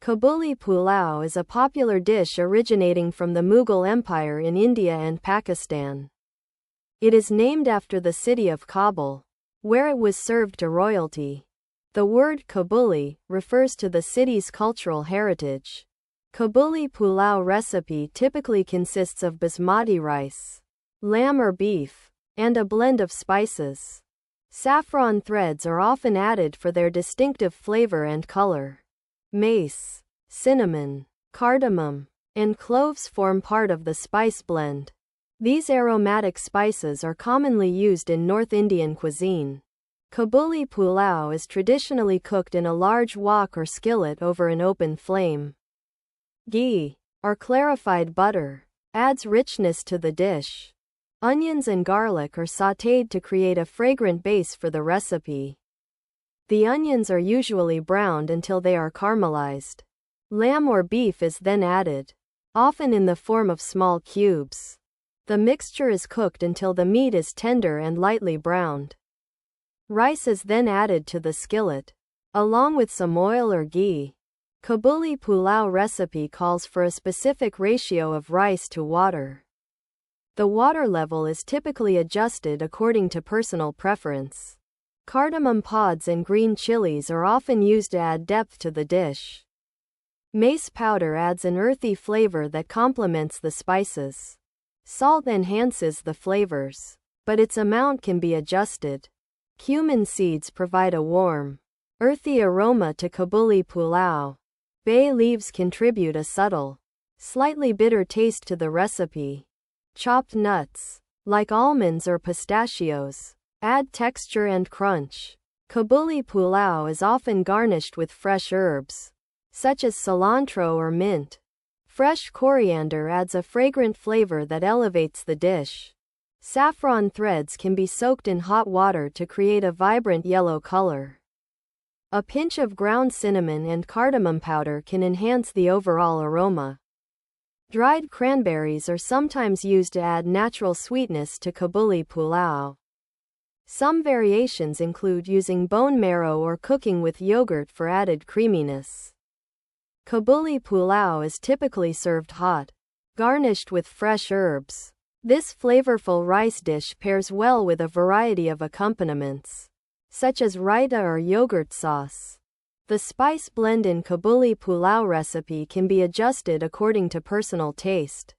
Kabuli Pulao is a popular dish originating from the Mughal Empire in India and Pakistan. It is named after the city of Kabul, where it was served to royalty. The word Kabuli refers to the city's cultural heritage. Kabuli Pulao recipe typically consists of basmati rice, lamb or beef, and a blend of spices. Saffron threads are often added for their distinctive flavor and color. Mace, cinnamon, cardamom, and cloves form part of the spice blend. These aromatic spices are commonly used in North Indian cuisine. Kabuli Pulao is traditionally cooked in a large wok or skillet over an open flame. Ghee, or clarified butter, adds richness to the dish. Onions and garlic are sautéed to create a fragrant base for the recipe. The onions are usually browned until they are caramelized. Lamb or beef is then added, often in the form of small cubes. The mixture is cooked until the meat is tender and lightly browned. Rice is then added to the skillet, along with some oil or ghee. Kabuli Pulao recipe calls for a specific ratio of rice to water. The water level is typically adjusted according to personal preference. Cardamom pods and green chilies are often used to add depth to the dish. Mace powder adds an earthy flavor that complements the spices. Salt enhances the flavors, but its amount can be adjusted. Cumin seeds provide a warm, earthy aroma to Kabuli Pulao. Bay leaves contribute a subtle, slightly bitter taste to the recipe. Chopped nuts, like almonds or pistachios, add texture and crunch. Kabuli Pulao is often garnished with fresh herbs, such as cilantro or mint. Fresh coriander adds a fragrant flavor that elevates the dish. Saffron threads can be soaked in hot water to create a vibrant yellow color. A pinch of ground cinnamon and cardamom powder can enhance the overall aroma. Dried cranberries are sometimes used to add natural sweetness to Kabuli Pulao. Some variations include using bone marrow or cooking with yogurt for added creaminess. Kabuli Pulao is typically served hot, garnished with fresh herbs. This flavorful rice dish pairs well with a variety of accompaniments, such as raita or yogurt sauce. The spice blend in Kabuli Pulao recipe can be adjusted according to personal taste.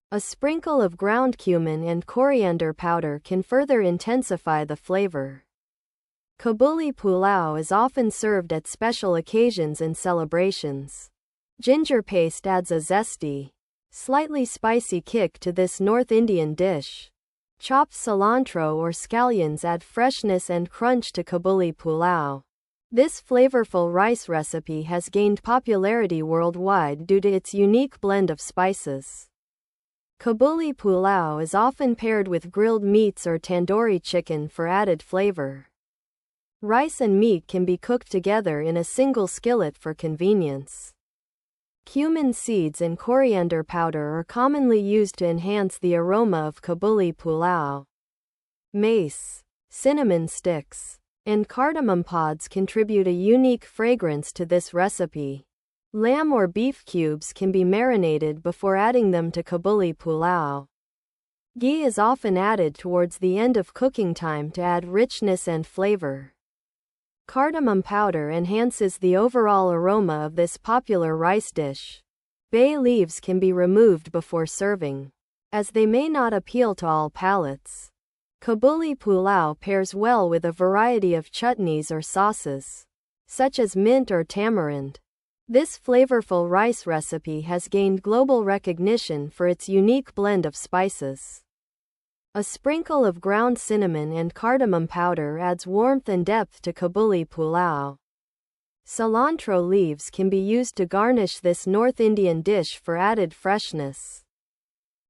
A sprinkle of ground cumin and coriander powder can further intensify the flavor. Kabuli Pulao is often served at special occasions and celebrations. Ginger paste adds a zesty, slightly spicy kick to this North Indian dish. Chopped cilantro or scallions add freshness and crunch to Kabuli Pulao. This flavorful rice recipe has gained popularity worldwide due to its unique blend of spices. Kabuli Pulao is often paired with grilled meats or tandoori chicken for added flavor. Rice and meat can be cooked together in a single skillet for convenience. Cumin seeds and coriander powder are commonly used to enhance the aroma of Kabuli Pulao. Mace, cinnamon sticks, and cardamom pods contribute a unique fragrance to this recipe. Lamb or beef cubes can be marinated before adding them to Kabuli Pulao. Ghee is often added towards the end of cooking time to add richness and flavor. Cardamom powder enhances the overall aroma of this popular rice dish. Bay leaves can be removed before serving, as they may not appeal to all palates. Kabuli Pulao pairs well with a variety of chutneys or sauces, such as mint or tamarind. This flavorful rice recipe has gained global recognition for its unique blend of spices. A sprinkle of ground cinnamon and cardamom powder adds warmth and depth to Kabuli Pulao. Cilantro leaves can be used to garnish this North Indian dish for added freshness.